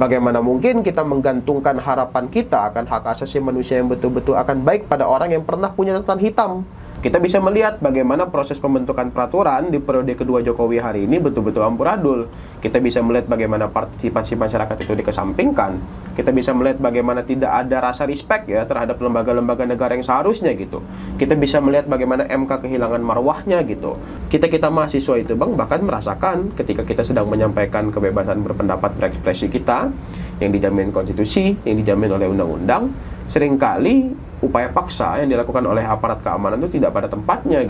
Bagaimana mungkin kita menggantungkan harapan kita akan hak asasi manusia yang betul-betul akan baik pada orang yang pernah punya catatan hitam? Kita bisa melihat bagaimana proses pembentukan peraturan di periode kedua Jokowi hari ini betul-betul amburadul. Kita bisa melihat bagaimana partisipasi masyarakat itu dikesampingkan. Kita bisa melihat bagaimana tidak ada rasa respect ya terhadap lembaga-lembaga negara yang seharusnya gitu. Kita bisa melihat bagaimana MK kehilangan marwahnya gitu. Kita mahasiswa itu Bang bahkan merasakan ketika kita sedang menyampaikan kebebasan berpendapat berekspresi kita yang dijamin konstitusi, yang dijamin oleh undang-undang, seringkali upaya paksa yang dilakukan oleh aparat keamanan itu tidak pada tempatnya.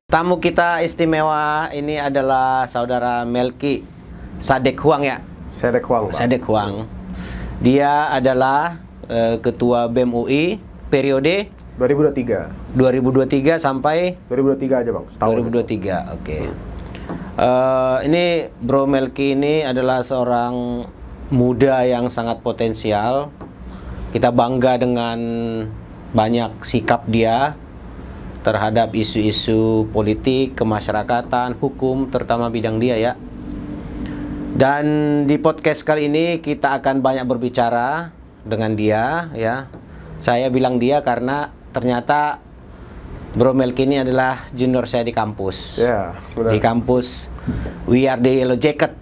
Tamu kita istimewa ini adalah saudara Melki Sadek Huang ya? Sadek Huang, Pak. Sadek Huang. Dia adalah ketua BEM UI periode 2023 sampai 2023 aja Bang. 2023, oke. Ini Bro Melki ini adalah seorang muda yang sangat potensial. Kita bangga dengan banyak sikap dia terhadap isu-isu politik, kemasyarakatan, hukum, terutama bidang dia ya. Dan di podcast kali ini kita akan banyak berbicara dengan dia ya. Saya bilang dia karena ternyata Bro Melki ini adalah junior saya di kampus. Ya, benar. Di kampus We Are The Yellow Jacket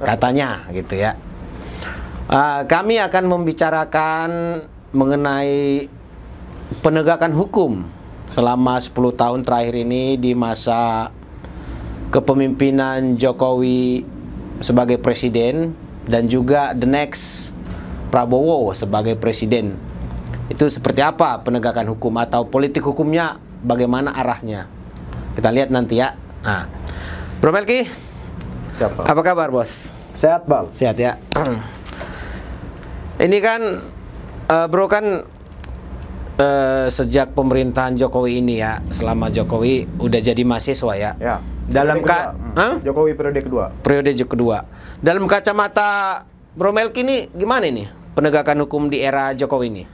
katanya gitu ya. Kami akan membicarakan mengenai penegakan hukum selama 10 tahun terakhir ini di masa kepemimpinan Jokowi sebagai presiden dan juga the next Prabowo sebagai presiden. Itu seperti apa penegakan hukum atau politik hukumnya, bagaimana arahnya. Kita lihat nanti ya. Nah, Bro Melki, siapa? Apa kabar bos? Sehat Bang. Sehat ya. Ini kan Bro kan sejak pemerintahan Jokowi ini ya, selama Jokowi udah jadi mahasiswa ya. Ya. Dalam Jokowi periode kedua. Periode kedua. Dalam kacamata Bro Melki ini gimana nih penegakan hukum di era Jokowi ini?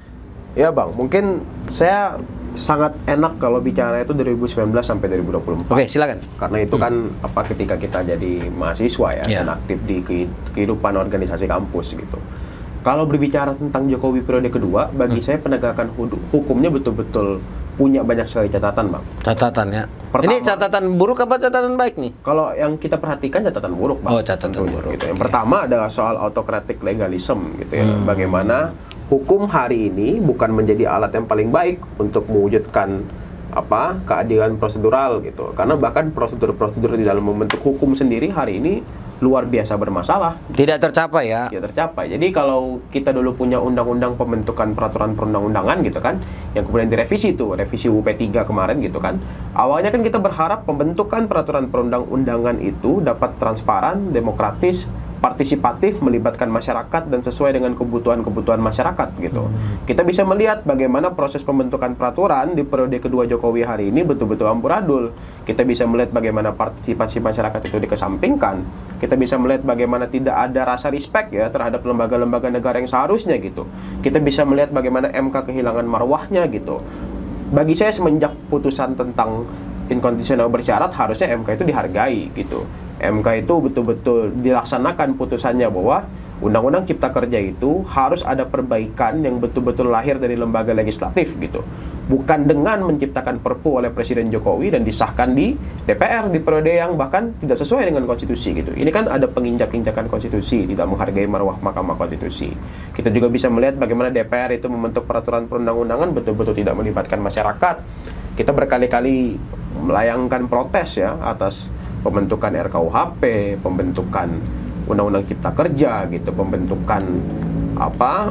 Ya Bang, mungkin saya sangat enak kalau bicara itu 2019 sampai 2024. Oke, silakan. Karena itu kan ketika kita jadi mahasiswa ya, dan aktif di kehidupan organisasi kampus gitu. Kalau berbicara tentang Jokowi periode kedua, bagi saya penegakan hukumnya betul-betul punya banyak sekali catatan, Bang. Catatan ya. Pertama, ini catatan buruk apa catatan baik nih? Kalau yang kita perhatikan catatan buruk, Bang. Oh, catatan buruk. Gitu. Yang pertama adalah soal autocratic legalism gitu ya. Bagaimana hukum hari ini bukan menjadi alat yang paling baik untuk mewujudkan keadilan prosedural gitu. Karena bahkan prosedur-prosedur di dalam membentuk hukum sendiri hari ini luar biasa bermasalah. Tidak tercapai ya? Tidak tercapai. Jadi kalau kita dulu punya undang-undang pembentukan peraturan perundang-undangan gitu kan, yang kemudian direvisi tuh, revisi UU P3 kemarin gitu kan. Awalnya kan kita berharap pembentukan peraturan perundang-undangan itu dapat transparan, demokratis, partisipatif, melibatkan masyarakat dan sesuai dengan kebutuhan-kebutuhan masyarakat gitu. Kita bisa melihat bagaimana proses pembentukan peraturan di periode kedua Jokowi hari ini betul-betul amburadul. Kita bisa melihat bagaimana partisipasi masyarakat itu dikesampingkan. Kita bisa melihat bagaimana tidak ada rasa respect ya terhadap lembaga-lembaga negara yang seharusnya gitu. Kita bisa melihat bagaimana MK kehilangan marwahnya gitu. Bagi saya semenjak putusan tentang inkonstitusional bersyarat harusnya MK itu dihargai gitu. MK itu betul-betul dilaksanakan putusannya bahwa Undang-Undang Cipta Kerja itu harus ada perbaikan yang betul-betul lahir dari lembaga legislatif gitu. Bukan dengan menciptakan Perpu oleh Presiden Jokowi dan disahkan di DPR di periode yang bahkan tidak sesuai dengan konstitusi gitu. Ini kan ada penginjak-injakan konstitusi, tidak menghargai marwah Mahkamah Konstitusi. Kita juga bisa melihat bagaimana DPR itu membentuk peraturan perundang-undangan betul-betul tidak melibatkan masyarakat. Kita berkali-kali melayangkan protes ya atas pembentukan RKUHP, pembentukan Undang-Undang Cipta Kerja gitu, pembentukan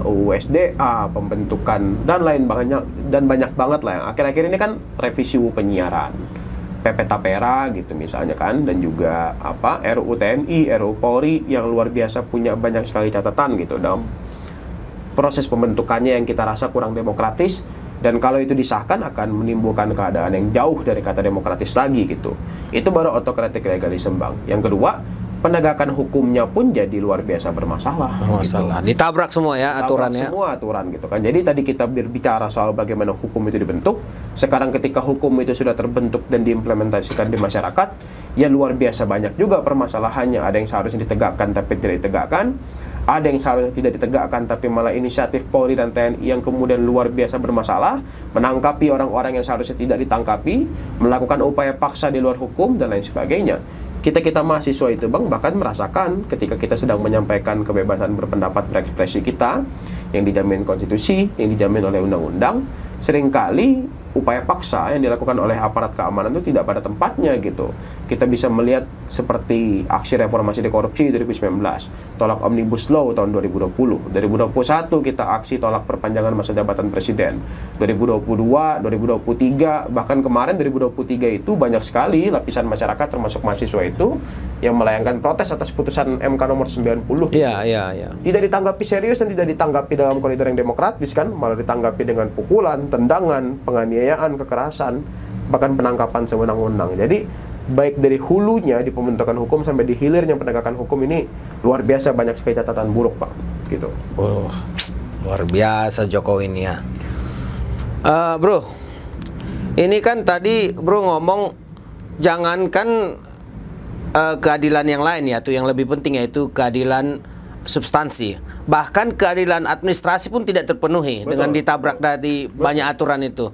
UU SDA, pembentukan dan banyak banget lah yang akhir-akhir ini kan revisi UU penyiaran, PP Tapera gitu misalnya kan, dan juga RUU TNI, RUU Polri yang luar biasa punya banyak sekali catatan gitu dalam proses pembentukannya yang kita rasa kurang demokratis. Dan kalau itu disahkan akan menimbulkan keadaan yang jauh dari kata demokratis lagi gitu. Itu baru autocratic legalism, Bang. Yang kedua, penegakan hukumnya pun jadi luar biasa bermasalah. Masalah. Gitu. Ditabrak semua ya aturannya. Semua aturan gitu kan. Jadi tadi kita berbicara soal bagaimana hukum itu dibentuk. Sekarang ketika hukum itu sudah terbentuk dan diimplementasikan di masyarakat, ya luar biasa banyak juga permasalahannya. Ada yang seharusnya ditegakkan tapi tidak ditegakkan. Ada yang seharusnya tidak ditegakkan tapi malah inisiatif Polri dan TNI yang kemudian luar biasa bermasalah, menangkapi orang-orang yang seharusnya tidak ditangkapi, melakukan upaya paksa di luar hukum dan lain sebagainya. Kita mahasiswa itu Bang bahkan merasakan ketika kita sedang menyampaikan kebebasan berpendapat berekspresi kita yang dijamin konstitusi, yang dijamin oleh undang-undang, seringkali upaya paksa yang dilakukan oleh aparat keamanan itu tidak pada tempatnya gitu. Kita bisa melihat seperti aksi reformasi di korupsi 2019, tolak Omnibus Law tahun 2020, 2021 kita aksi tolak perpanjangan masa jabatan presiden, 2022, 2023, bahkan kemarin 2023 itu banyak sekali lapisan masyarakat termasuk mahasiswa itu yang melayangkan protes atas putusan MK nomor 90. Iya. Tidak ditanggapi serius dan tidak ditanggapi dalam koridor yang demokratis kan, malah ditanggapi dengan pukulan, tendangan, penganiayaan, kekerasan, bahkan penangkapan sewenang-wenang. Jadi baik dari hulunya di pembentukan hukum sampai di hilirnya penegakan hukum ini luar biasa banyak sekali catatan buruk Pak. Gitu. Oh, luar biasa Jokowi ini ya. Bro, ini kan tadi Bro ngomong jangankan keadilan yang lain ya, tuh yang lebih penting yaitu keadilan substansi. Bahkan keadilan administrasi pun tidak terpenuhi. Betul. Dengan ditabrak dari banyak aturan itu.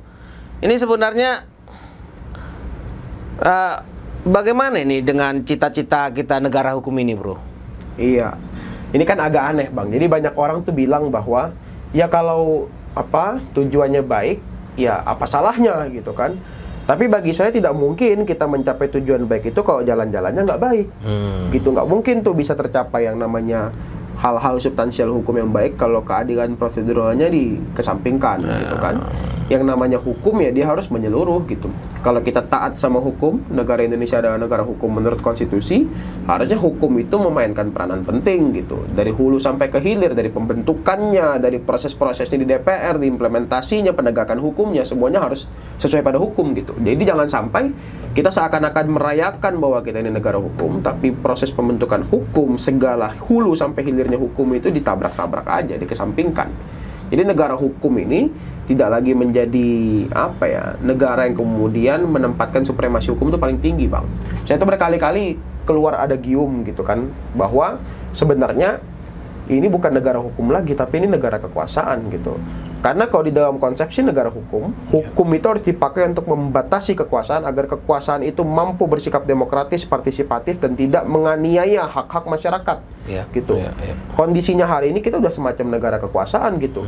Ini sebenarnya bagaimana ini dengan cita-cita kita negara hukum ini, Bro? Iya. Ini kan agak aneh, Bang. Jadi banyak orang tuh bilang bahwa ya kalau tujuannya baik, ya apa salahnya gitu kan. Tapi bagi saya tidak mungkin kita mencapai tujuan baik itu kalau jalan-jalannya nggak baik. Gitu, nggak mungkin tuh bisa tercapai yang namanya hal-hal substansial hukum yang baik kalau keadilan proseduralnya dikesampingkan gitu kan. Yang namanya hukum ya dia harus menyeluruh gitu. Kalau kita taat sama hukum, negara Indonesia adalah negara hukum menurut konstitusi, harusnya hukum itu memainkan peranan penting gitu. Dari hulu sampai ke hilir, dari pembentukannya, dari proses-prosesnya di DPR, di implementasinya, penegakan hukumnya, semuanya harus sesuai pada hukum gitu. Jadi jangan sampai kita seakan-akan merayakan bahwa kita ini negara hukum, tapi proses pembentukan hukum, segala hulu sampai hilirnya hukum itu ditabrak-tabrak aja, dikesampingkan. Jadi negara hukum ini tidak lagi menjadi negara yang kemudian menempatkan supremasi hukum itu paling tinggi, Bang. Saya itu berkali-kali keluar ada gium gitu kan, bahwa sebenarnya ini bukan negara hukum lagi, tapi ini negara kekuasaan gitu. Karena kalau di dalam konsepsi negara hukum, hukum itu harus dipakai untuk membatasi kekuasaan agar kekuasaan itu mampu bersikap demokratis, partisipatif, dan tidak menganiaya hak-hak masyarakat. Gitu. Kondisinya hari ini kita udah semacam negara kekuasaan gitu.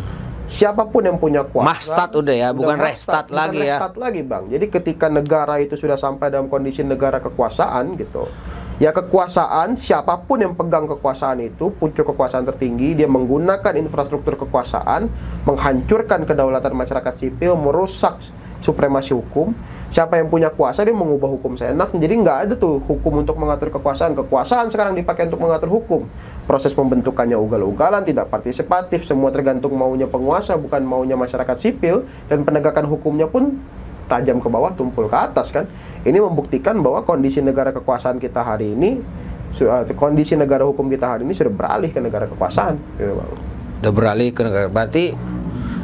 Siapapun yang punya kuasa, Mahstat udah ya, bukan restat lagi ya. Restat lagi, Bang. Jadi ketika negara itu sudah sampai dalam kondisi negara kekuasaan gitu, ya kekuasaan, siapapun yang pegang kekuasaan itu, pucuk kekuasaan tertinggi, dia menggunakan infrastruktur kekuasaan, menghancurkan kedaulatan masyarakat sipil, merusak supremasi hukum. Siapa yang punya kuasa, dia mengubah hukum seenaknya. Jadi nggak ada tuh hukum untuk mengatur kekuasaan. Kekuasaan sekarang dipakai untuk mengatur hukum. Proses pembentukannya ugal-ugalan, tidak partisipatif, semua tergantung maunya penguasa, bukan maunya masyarakat sipil. Dan penegakan hukumnya pun tajam ke bawah, tumpul ke atas kan. Ini membuktikan bahwa kondisi negara kekuasaan kita hari ini, kondisi negara hukum kita hari ini sudah beralih ke negara kekuasaan. Udah beralih ke negara, berarti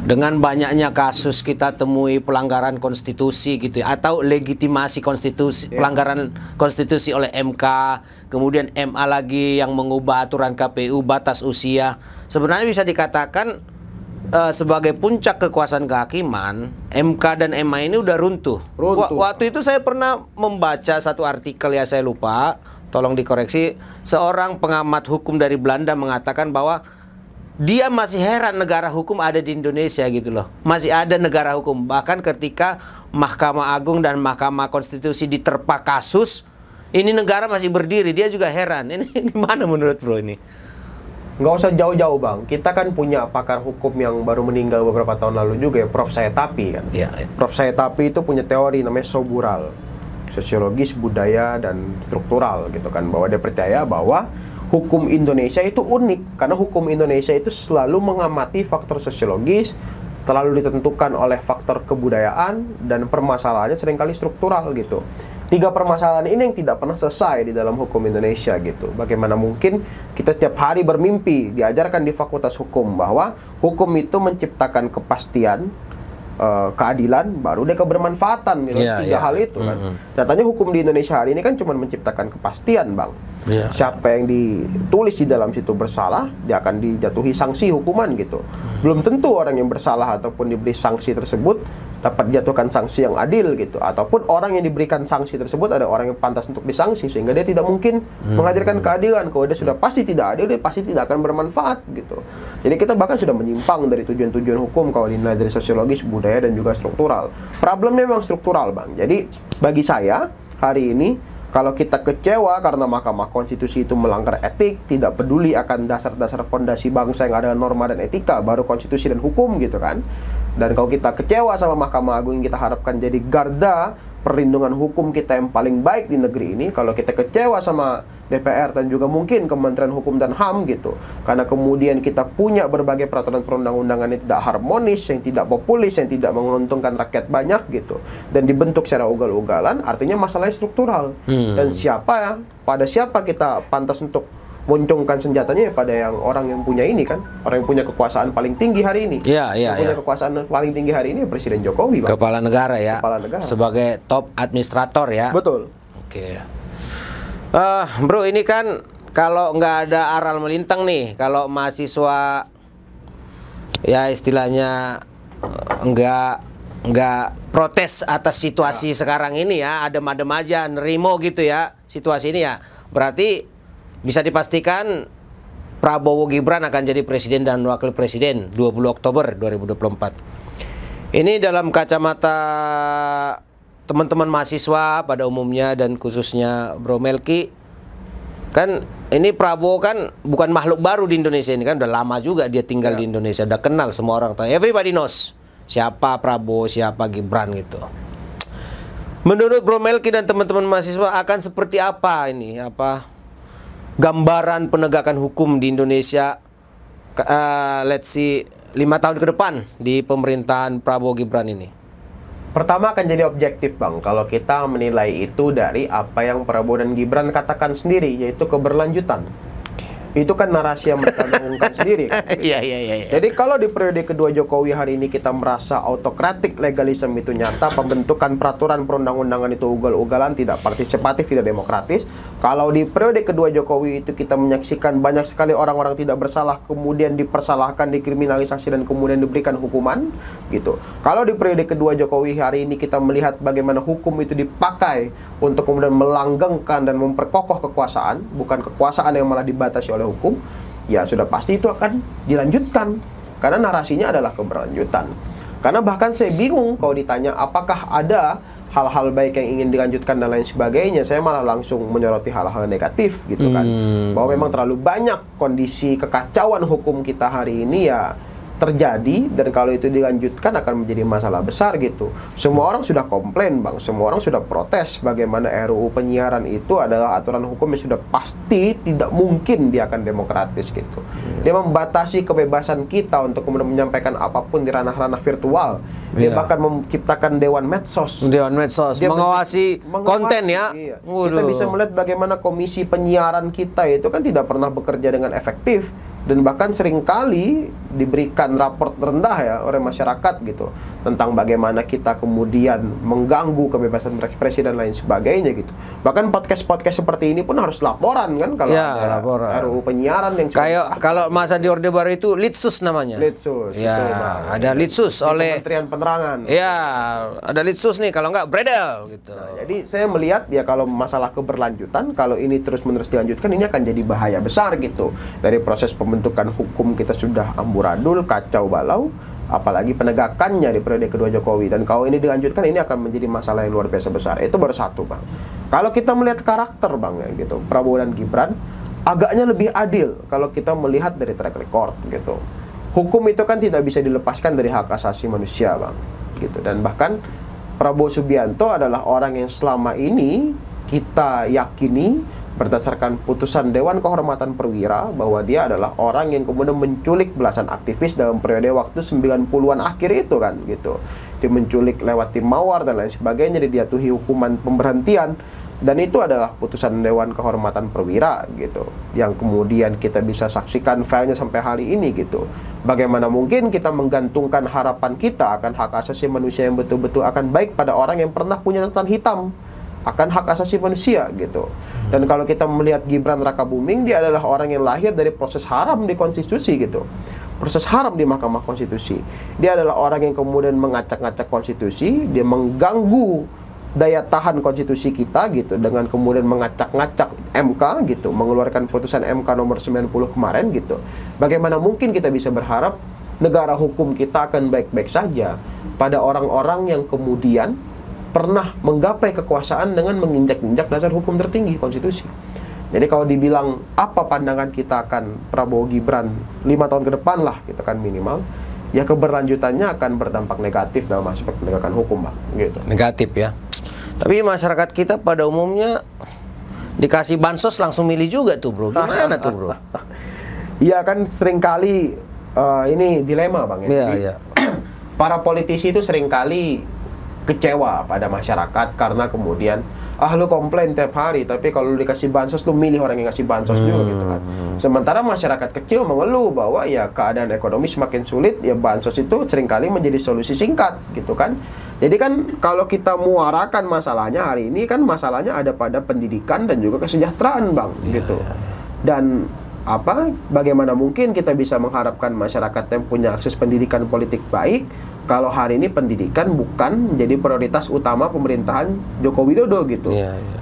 dengan banyaknya kasus kita temui pelanggaran konstitusi gitu ya, atau legitimasi konstitusi, pelanggaran konstitusi oleh MK, kemudian MA lagi yang mengubah aturan KPU batas usia. Sebenarnya bisa dikatakan sebagai puncak kekuasaan kehakiman, MK dan MA ini udah runtuh. Waktu itu saya pernah membaca satu artikel, ya saya lupa, tolong dikoreksi. Seorang pengamat hukum dari Belanda mengatakan bahwa dia masih heran negara hukum ada di Indonesia gitu loh. Masih ada negara hukum. Bahkan ketika Mahkamah Agung dan Mahkamah Konstitusi diterpa kasus, ini negara masih berdiri. Dia juga heran. Ini gimana menurut Bro ini? Nggak usah jauh-jauh, Bang. Kita kan punya pakar hukum yang baru meninggal beberapa tahun lalu juga ya, Prof. Sayetapi kan. Prof. Sayetapi itu punya teori namanya sobural, sosiologis, budaya, dan struktural gitu kan. Bahwa dia percaya bahwa hukum Indonesia itu unik karena hukum Indonesia itu selalu mengamati faktor sosiologis, terlalu ditentukan oleh faktor kebudayaan, dan permasalahannya seringkali struktural gitu. Tiga permasalahan ini yang tidak pernah selesai di dalam hukum Indonesia gitu. Bagaimana mungkin kita setiap hari bermimpi, diajarkan di Fakultas Hukum bahwa hukum itu menciptakan kepastian, keadilan, baru dia kebermanfaatan gitu. Tiga hal itu kan. Nyatanya hukum di Indonesia hari ini kan cuma menciptakan kepastian, Bang. Siapa yang ditulis di dalam situ bersalah, dia akan dijatuhi sanksi hukuman gitu. Belum tentu orang yang bersalah ataupun diberi sanksi tersebut dapat dijatuhkan sanksi yang adil gitu, ataupun orang yang diberikan sanksi tersebut ada orang yang pantas untuk disanksi, sehingga dia tidak mungkin menghadirkan keadilan. Kalau dia sudah pasti tidak adil, dia pasti tidak akan bermanfaat gitu. Jadi kita bahkan sudah menyimpang dari tujuan-tujuan hukum kalau dinilai dari sosiologis, budaya, dan juga struktural. Problemnya memang struktural, Bang. Jadi bagi saya hari ini, kalau kita kecewa karena Mahkamah Konstitusi itu melanggar etik, tidak peduli akan dasar-dasar fondasi bangsa yang ada norma dan etika, baru konstitusi dan hukum gitu kan. Dan kalau kita kecewa sama Mahkamah Agung yang kita harapkan jadi garda perlindungan hukum kita yang paling baik di negeri ini, kalau kita kecewa sama DPR dan juga mungkin Kementerian Hukum dan HAM gitu, karena kemudian kita punya berbagai peraturan perundang-undangan yang tidak harmonis, yang tidak populis, yang tidak menguntungkan rakyat banyak gitu, dan dibentuk secara ugal-ugalan, artinya masalahnya struktural. Dan pada siapa kita pantas untuk muncungkan senjatanya, pada yang orang yang punya ini kan, orang yang punya kekuasaan paling tinggi hari ini. Punya kekuasaan paling tinggi hari ini Presiden Jokowi, Bang. Kepala negara ya. Kepala negara. Sebagai top administrator ya. Betul. Oke. Bro, ini kan kalau nggak ada aral melintang nih, kalau mahasiswa ya istilahnya nggak protes atas situasi sekarang ini ya, adem-adem aja, nerimo gitu ya situasi ini ya, berarti bisa dipastikan Prabowo Gibran akan jadi presiden dan wakil presiden 20 Oktober 2024. Ini dalam kacamata teman-teman mahasiswa pada umumnya dan khususnya Bro Melki, kan ini Prabowo kan bukan makhluk baru di Indonesia, ini kan udah lama juga dia tinggal di Indonesia, udah kenal semua orang, everybody knows siapa Prabowo, siapa Gibran gitu. Menurut Bro Melki dan teman-teman mahasiswa akan seperti apa ini, gambaran penegakan hukum di Indonesia let's see 5 tahun ke depan di pemerintahan Prabowo Gibran ini? Pertama akan jadi objektif, Bang, kalau kita menilai itu dari apa yang Prabowo dan Gibran katakan sendiri, yaitu keberlanjutan. Itu kan narasi yang mereka dengungkan sendiri kan? Iya. Jadi kalau di periode kedua Jokowi hari ini kita merasa autokratik, legalisme itu nyata, pembentukan peraturan perundang-undangan itu ugal-ugalan, tidak partisipatif, tidak demokratis. Kalau di periode kedua Jokowi itu kita menyaksikan banyak sekali orang-orang tidak bersalah kemudian dipersalahkan, dikriminalisasi, dan kemudian diberikan hukuman gitu. Kalau di periode kedua Jokowi hari ini kita melihat bagaimana hukum itu dipakai untuk kemudian melanggengkan dan memperkokoh kekuasaan, bukan kekuasaan yang malah dibatasi oleh hukum, ya sudah pasti itu akan dilanjutkan karena narasinya adalah keberlanjutan. Karena bahkan saya bingung kalau ditanya apakah ada hal-hal baik yang ingin dilanjutkan dan lain sebagainya, saya malah langsung menyoroti hal-hal negatif gitu kan. Bahwa memang terlalu banyak kondisi kekacauan hukum kita hari ini ya terjadi, dan kalau itu dilanjutkan akan menjadi masalah besar gitu. Semua orang sudah komplain, Bang, semua orang sudah protes bagaimana RUU penyiaran itu adalah aturan hukum yang sudah pasti tidak mungkin dia akan demokratis gitu. Dia membatasi kebebasan kita untuk kemudian menyampaikan apapun di ranah-ranah virtual. Dia bahkan menciptakan dewan medsos. Dia mengawasi konten ya. Iya. Kita bisa melihat bagaimana komisi penyiaran kita itu kan tidak pernah bekerja dengan efektif, dan bahkan seringkali diberikan raport rendah ya oleh masyarakat gitu tentang bagaimana kita kemudian mengganggu kebebasan berekspresi dan lain sebagainya gitu. Bahkan podcast-podcast seperti ini pun harus laporan kan kalau ada RUU penyiaran yang kayak kalau masa di Orde Baru itu Litsus namanya. Litsus. Ya, itu, ada Litsus oleh Kementerian Penerangan. Ya, ada Litsus nih, kalau nggak bredel gitu. Nah, jadi saya melihat ya kalau masalah keberlanjutan, kalau ini terus-menerus dilanjutkan, ini akan jadi bahaya besar gitu. Dari proses pembentukan hukum kita sudah amburadul, kacau balau, apalagi penegakannya di periode kedua Jokowi. Dan kalau ini dilanjutkan, ini akan menjadi masalah yang luar biasa besar. Itu baru satu, Bang. Kalau kita melihat karakter, Bang, ya gitu, Prabowo dan Gibran agaknya lebih adil kalau kita melihat dari track record gitu. Hukum itu kan tidak bisa dilepaskan dari hak asasi manusia, Bang, gitu. Dan bahkan Prabowo Subianto adalah orang yang selama ini kita yakini berdasarkan putusan Dewan Kehormatan Perwira bahwa dia adalah orang yang kemudian menculik belasan aktivis dalam periode waktu 90-an akhir itu kan gitu. dia menculik lewat tim mawar dan lain sebagainya, dijatuhi hukuman pemberhentian. Dan itu adalah putusan Dewan Kehormatan Perwira gitu, yang kemudian kita bisa saksikan filenya sampai hari ini gitu. Bagaimana mungkin kita menggantungkan harapan kita akan hak asasi manusia yang betul-betul akan baik pada orang yang pernah punya catatan hitam akan hak asasi manusia gitu. Dan kalau kita melihat Gibran Rakabuming, dia adalah orang yang lahir dari proses haram di konstitusi gitu, proses haram di Mahkamah Konstitusi. Dia adalah orang yang kemudian mengacak-ngacak konstitusi, dia mengganggu daya tahan konstitusi kita gitu, dengan kemudian mengacak-ngacak MK gitu, mengeluarkan putusan MK nomor 90 kemarin gitu. Bagaimana mungkin kita bisa berharap negara hukum kita akan baik-baik saja pada orang-orang yang kemudian pernah menggapai kekuasaan dengan menginjak-injak dasar hukum tertinggi, konstitusi. Jadi kalau dibilang apa pandangan kita akan Prabowo Gibran 5 tahun ke depan lah gitu kan minimal, ya keberlanjutannya akan berdampak negatif dalam aspek penegakan hukum, Bang, gitu. Negatif ya. Tapi masyarakat kita pada umumnya dikasih bansos langsung milih juga tuh, Bro. Gimana tuh, Bro? Iya kan seringkali ini dilema, Bang, ya. Iya, iya. Para politisi itu seringkali kecewa pada masyarakat karena kemudian lu komplain tiap hari, tapi kalau lu dikasih bansos lu milih orang yang ngasih bansos juga gitu kan. Sementara masyarakat kecil mengeluh bahwa ya keadaan ekonomi semakin sulit, ya bansos itu seringkali menjadi solusi singkat gitu kan. Jadi kan kalau kita muarakan masalahnya hari ini kan masalahnya ada pada pendidikan dan juga kesejahteraan, Bang, gitu. Dan bagaimana mungkin kita bisa mengharapkan masyarakat yang punya akses pendidikan politik baik kalau hari ini pendidikan bukan menjadi prioritas utama pemerintahan Joko Widodo gitu.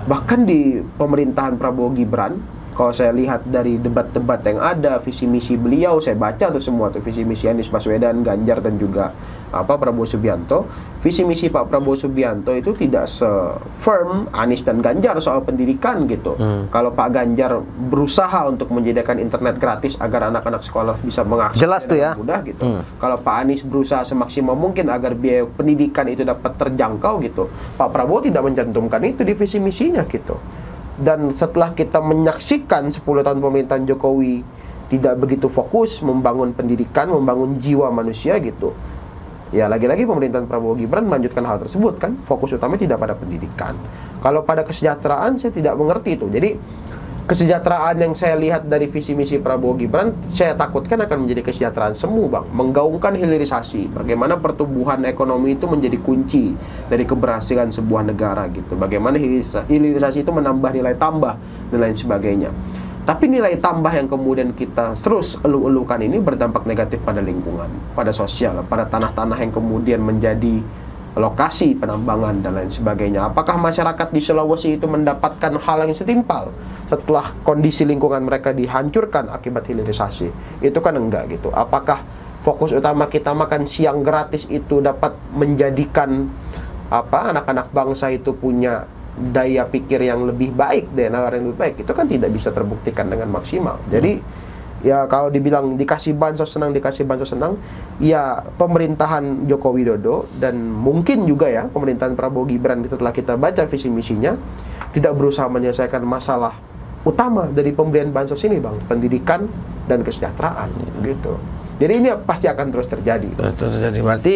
Bahkan di pemerintahan Prabowo Gibran, kalau saya lihat dari debat-debat yang ada, visi misi beliau saya baca tuh semua tuh, visi misi Anies Baswedan, Ganjar dan juga Prabowo Subianto. Visi misi Pak Prabowo Subianto itu tidak se-firm Anies dan Ganjar soal pendidikan gitu. Kalau Pak Ganjar berusaha untuk menyediakan internet gratis agar anak-anak sekolah bisa mengakses jelas tuh ya, mudah gitu. Kalau Pak Anies berusaha semaksimal mungkin agar biaya pendidikan itu dapat terjangkau gitu. Pak Prabowo tidak mencantumkan itu di visi misinya gitu. Dan setelah kita menyaksikan 10 tahun pemerintahan Jokowi tidak begitu fokus membangun pendidikan, membangun jiwa manusia gitu, ya lagi-lagi pemerintahan Prabowo Gibran melanjutkan hal tersebut kan. Fokus utamanya tidak pada pendidikan. Kalau pada kesejahteraan saya tidak mengerti itu. Jadi kesejahteraan yang saya lihat dari visi misi Prabowo Gibran, saya takutkan akan menjadi kesejahteraan semu, Bang. Menggaungkan hilirisasi, bagaimana pertumbuhan ekonomi itu menjadi kunci dari keberhasilan sebuah negara gitu. Bagaimana hilirisasi itu menambah nilai tambah dan lain sebagainya. Tapi nilai tambah yang kemudian kita terus elu-elukan ini berdampak negatif pada lingkungan, pada sosial, pada tanah-tanah yang kemudian menjadi lokasi penambangan dan lain sebagainya. Apakah masyarakat di Sulawesi itu mendapatkan hal yang setimpal setelah kondisi lingkungan mereka dihancurkan akibat hilirisasi? Itu kan enggak gitu. Apakah fokus utama kita makan siang gratis itu dapat menjadikan anak-anak bangsa itu punya daya pikir yang lebih baik, daya nalar yang lebih baik? Itu kan tidak bisa terbuktikan dengan maksimal. Jadi ya kalau dibilang dikasih bansos senang, dikasih bansos senang, ya pemerintahan Joko Widodo dan mungkin juga ya pemerintahan Prabowo Gibran setelah kita baca visi misinya tidak berusaha menyelesaikan masalah utama dari pemberian bansos ini, Bang, pendidikan dan kesejahteraan gitu. Jadi ini pasti akan terus terjadi. Terus terjadi, berarti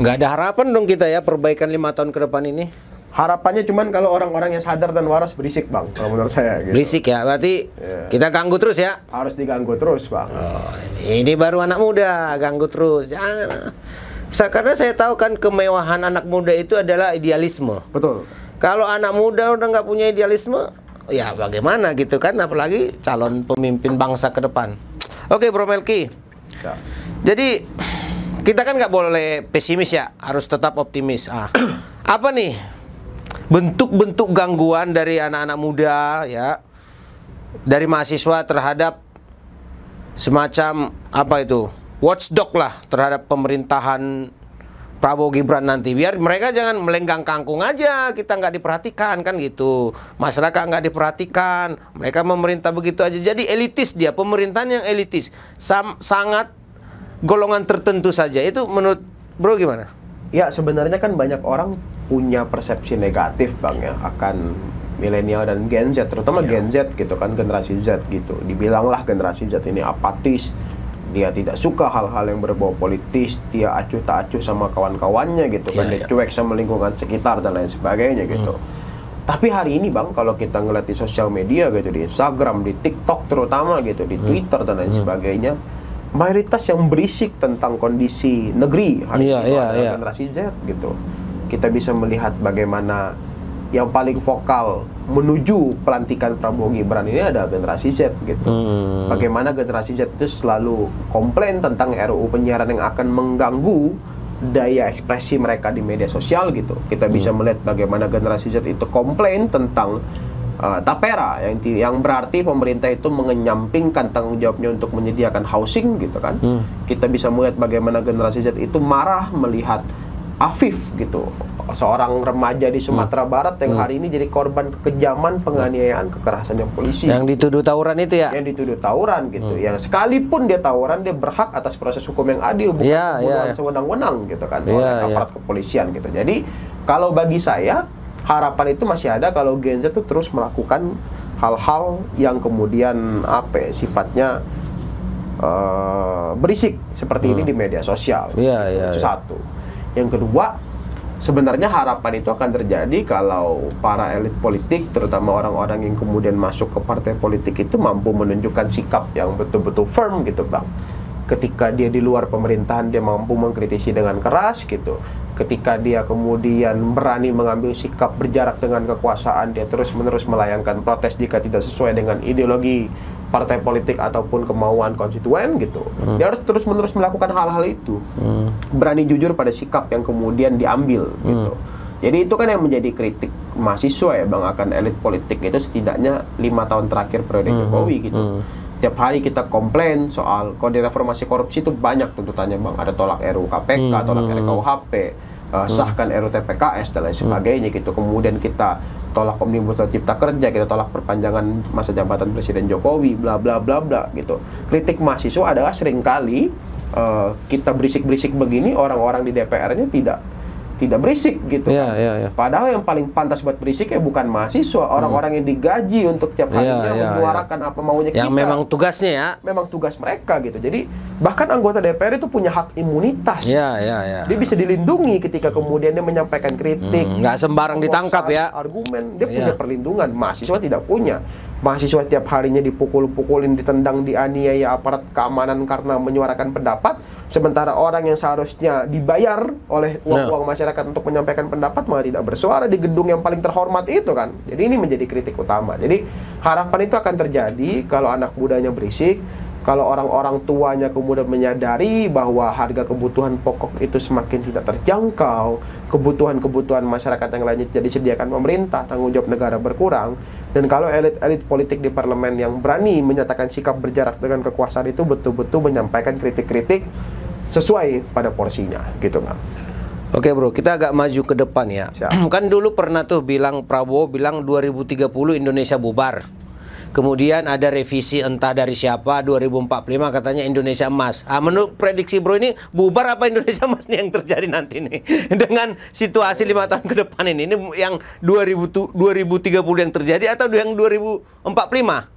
nggak ada harapan dong kita ya perbaikan 5 tahun ke depan ini. Harapannya cuman kalau orang-orang yang sadar dan waras berisik, Bang, kalau menurut saya gitu. Berisik ya, berarti kita ganggu terus ya? Harus diganggu terus, Bang. Ini baru anak muda, ganggu terus. Jangan. Karena saya tahu kan kemewahan anak muda itu adalah idealisme. Betul. Kalau anak muda udah nggak punya idealisme, ya bagaimana gitu kan? Apalagi calon pemimpin bangsa ke depan. Oke, Bro Melki. Ya. Jadi kita kan nggak boleh pesimis ya, harus tetap optimis. Apa nih bentuk-bentuk gangguan dari anak-anak muda ya, dari mahasiswa terhadap semacam watchdog lah terhadap pemerintahan Prabowo Gibran nanti, biar mereka jangan melenggang kangkung aja, kita nggak diperhatikan kan gitu, masyarakat nggak diperhatikan, mereka memerintah begitu aja, jadi elitis dia, pemerintahan yang elitis, sangat golongan tertentu saja. Itu menurut Bro gimana? Ya sebenarnya kan banyak orang punya persepsi negatif, Bang, ya akan milenial dan Gen Z, terutama Gen Z gitu kan, generasi Z gitu. Dibilanglah generasi Z ini apatis, dia tidak suka hal-hal yang berbau politis, dia acuh tak acuh sama kawan-kawannya gitu kan, dia cuek sama lingkungan sekitar dan lain sebagainya gitu. Tapi hari ini Bang, kalau kita ngeliat di sosial media gitu, di Instagram, di TikTok terutama gitu, di Twitter dan lain sebagainya, mayoritas yang berisik tentang kondisi negeri hari ini adalah generasi Z gitu. Kita bisa melihat bagaimana yang paling vokal menuju pelantikan Prabowo Gibran ini ada generasi Z gitu. Bagaimana generasi Z itu selalu komplain tentang RUU penyiaran yang akan mengganggu daya ekspresi mereka di media sosial gitu. Kita bisa melihat bagaimana generasi Z itu komplain tentang tapera yang berarti pemerintah itu mengenyampingkan tanggung jawabnya untuk menyediakan housing gitu kan. Kita bisa melihat bagaimana generasi Z itu marah melihat Afif gitu, seorang remaja di Sumatera Barat yang hari ini jadi korban kekejaman, penganiayaan, kekerasan polisi. Yang dituduh tawuran itu ya? Yang dituduh tawuran gitu. Yang sekalipun dia tawuran, dia berhak atas proses hukum yang adil, bukan pembunuhan sewenang-wenang gitu kan oleh aparat kepolisian gitu. Jadi kalau bagi saya harapan itu masih ada kalau Gen Z itu terus melakukan hal-hal yang kemudian sifatnya berisik seperti ini di media sosial. Itu satu. Yang kedua, sebenarnya harapan itu akan terjadi kalau para elit politik, terutama orang-orang yang kemudian masuk ke partai politik itu mampu menunjukkan sikap yang betul-betul firm gitu Bang. Ketika dia di luar pemerintahan, dia mampu mengkritisi dengan keras gitu. Ketika dia kemudian berani mengambil sikap berjarak dengan kekuasaan, dia terus-menerus melayangkan protes jika tidak sesuai dengan ideologi partai politik ataupun kemauan konstituen gitu. Dia harus terus-menerus melakukan hal-hal itu. Berani jujur pada sikap yang kemudian diambil gitu. Jadi itu kan yang menjadi kritik mahasiswa ya Bang, akan elit politik itu setidaknya 5 tahun terakhir periode Jokowi gitu. Tiap hari kita komplain soal kode reformasi korupsi itu banyak tuntutannya Bang. Ada tolak RUU KPK, tolak RKUHP, sahkan RUU TPKS dan lain sebagainya gitu. Kemudian kita tolak Omnibus Law Cipta Kerja, kita tolak perpanjangan masa jabatan Presiden Jokowi, bla bla bla bla gitu. Kritik mahasiswa adalah seringkali kita berisik-berisik begini, orang-orang di DPR-nya tidak berisik gitu. Padahal yang paling pantas buat berisik ya bukan mahasiswa, orang-orang yang digaji untuk setiap harinya menyuarakan apa maunya kita. Yang memang tugasnya ya. Memang tugas mereka gitu. Jadi bahkan anggota DPR itu punya hak imunitas. Dia bisa dilindungi ketika kemudian dia menyampaikan kritik. Nggak sembarang ditangkap ya. Argumen, dia punya perlindungan. Mahasiswa tidak punya. Mahasiswa setiap harinya dipukul-pukulin, ditendang, dianiaya aparat keamanan karena menyuarakan pendapat. Sementara orang yang seharusnya dibayar oleh uang-uang masyarakat untuk menyampaikan pendapat malah tidak bersuara di gedung yang paling terhormat itu kan. Jadi ini menjadi kritik utama. Jadi harapan itu akan terjadi kalau anak mudanya berisik, kalau orang-orang tuanya kemudian menyadari bahwa harga kebutuhan pokok itu semakin tidak terjangkau, kebutuhan-kebutuhan masyarakat yang lainnya tidak disediakan pemerintah, tanggung jawab negara berkurang. Dan kalau elit-elit politik di parlemen yang berani menyatakan sikap berjarak dengan kekuasaan itu betul-betul menyampaikan kritik-kritik sesuai pada porsinya gitu kan. Oke bro, kita agak maju ke depan ya. Kan dulu pernah tuh Prabowo bilang 2030 Indonesia bubar. Kemudian ada revisi entah dari siapa 2045 katanya Indonesia emas. Menurut prediksi bro ini bubar apa Indonesia emas nih yang terjadi nanti nih dengan situasi 5 tahun ke depan ini yang 2030 yang terjadi atau yang 2045?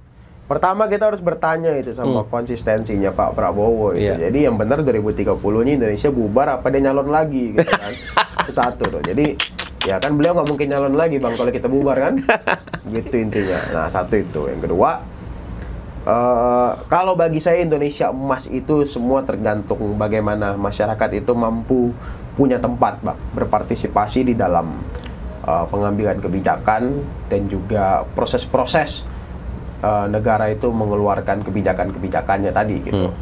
Pertama kita harus bertanya itu sama konsistensinya Pak Prabowo itu. Jadi yang benar 2030 ini Indonesia bubar apa dia nyalon lagi gitu kan. Itu satu tuh. Jadi ya kan beliau nggak mungkin nyalon lagi Bang kalau kita bubar kan. Gitu intinya. Nah satu itu. Yang kedua, kalau bagi saya Indonesia emas itu semua tergantung bagaimana masyarakat itu mampu punya tempat Bang, berpartisipasi di dalam pengambilan kebijakan dan juga proses-proses negara itu mengeluarkan kebijakan-kebijakannya tadi gitu.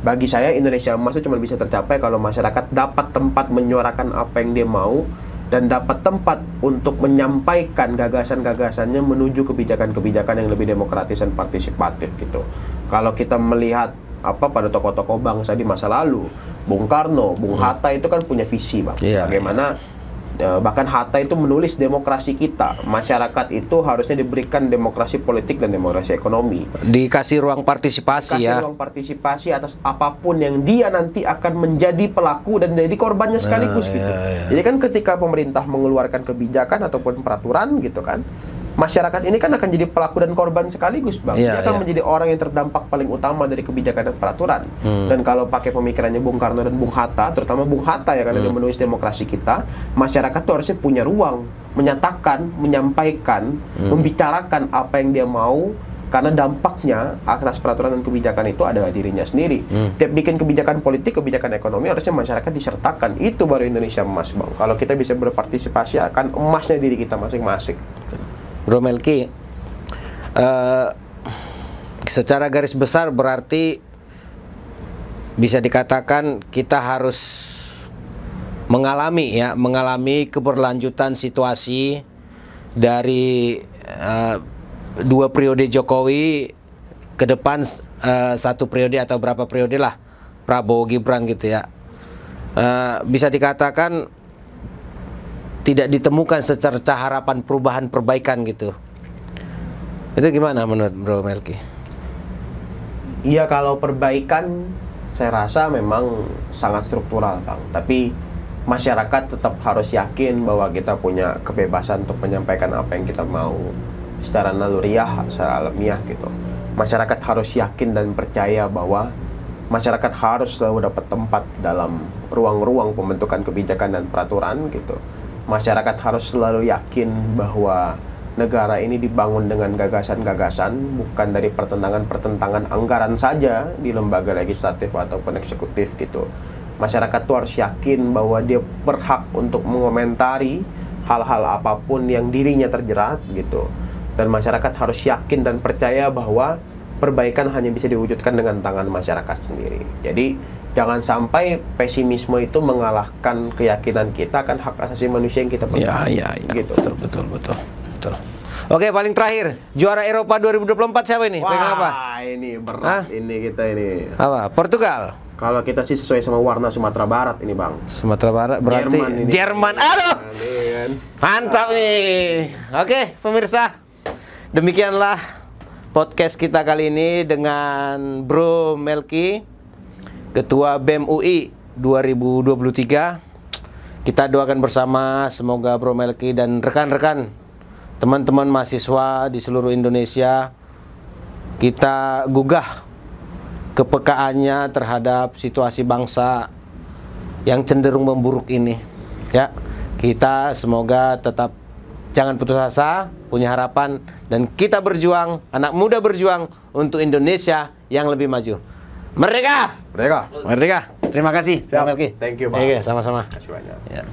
Bagi saya Indonesia emas itu cuma bisa tercapai kalau masyarakat dapat tempat menyuarakan apa yang dia mau dan dapat tempat untuk menyampaikan gagasan-gagasannya menuju kebijakan-kebijakan yang lebih demokratis dan partisipatif gitu. Kalau kita melihat pada tokoh-tokoh bangsa di masa lalu, Bung Karno, Bung Hatta itu kan punya visi Bang. Bagaimana bahkan Hatta itu menulis demokrasi kita, masyarakat itu harusnya diberikan demokrasi politik dan demokrasi ekonomi, dikasih ruang partisipasi ruang partisipasi atas apapun yang dia nanti akan menjadi pelaku dan jadi korbannya sekaligus gitu. Jadi kan ketika pemerintah mengeluarkan kebijakan ataupun peraturan gitu kan, masyarakat ini kan akan jadi pelaku dan korban sekaligus, Bang. Iya, Dia akan iya. menjadi orang yang terdampak paling utama dari kebijakan dan peraturan. Dan kalau pakai pemikirannya Bung Karno dan Bung Hatta, terutama Bung Hatta ya, karena dia menulis demokrasi kita, masyarakat tuh harusnya punya ruang menyatakan, menyampaikan, membicarakan apa yang dia mau, karena dampaknya atas peraturan dan kebijakan itu adalah dirinya sendiri. Tiap bikin kebijakan politik, kebijakan ekonomi, harusnya masyarakat disertakan. Itu baru Indonesia emas, Bang. Kalau kita bisa berpartisipasi akan emasnya diri kita masing-masing. Bro Melki, secara garis besar berarti bisa dikatakan kita harus mengalami keberlanjutan situasi dari 2 periode Jokowi ke depan, 1 periode atau berapa periode lah Prabowo Gibran gitu ya. Bisa dikatakan tidak ditemukan secerca harapan perubahan perbaikan gitu. Itu gimana menurut Bro Melki? Iya, kalau perbaikan saya rasa memang sangat struktural, Bang. Tapi masyarakat tetap harus yakin bahwa kita punya kebebasan untuk menyampaikan apa yang kita mau secara naluriah, secara alamiah gitu. Masyarakat harus yakin dan percaya bahwa masyarakat harus selalu dapat tempat dalam ruang-ruang pembentukan kebijakan dan peraturan gitu. Masyarakat harus selalu yakin bahwa negara ini dibangun dengan gagasan-gagasan, bukan dari pertentangan-pertentangan anggaran saja di lembaga legislatif ataupun eksekutif gitu. Masyarakat tuh harus yakin bahwa dia berhak untuk mengomentari hal-hal apapun yang dirinya terjerat gitu. Dan masyarakat harus yakin dan percaya bahwa perbaikan hanya bisa diwujudkan dengan tangan masyarakat sendiri. Jadi jangan sampai pesimisme itu mengalahkan keyakinan kita kan hak asasi manusia yang kita pegang. Ya. Gitu. Betul. Oke, paling terakhir, juara Eropa 2024 siapa ini? Pegang apa? Wah, ini berat. Ini kita ini. Apa? Portugal. Kalau kita sih sesuai sama warna Sumatera Barat ini, Bang. Sumatera Barat berarti Jerman ini. Jerman. Aduh. Ini kan. Mantap nih. Oke, pemirsa. Demikianlah podcast kita kali ini dengan Bro Melki, Ketua BEM UI 2023. Kita doakan bersama semoga Bro Melki dan rekan-rekan teman-teman mahasiswa di seluruh Indonesia kita gugah kepekaannya terhadap situasi bangsa yang cenderung memburuk ini. Ya, kita semoga tetap jangan putus asa, punya harapan, dan kita berjuang, anak muda berjuang untuk Indonesia yang lebih maju. Merdeka! Merdeka. Merdeka! Terima kasih, Siap. Bang Melki. Thank you, Bang. Oke, sama-sama. Terima kasih banyak. Ya.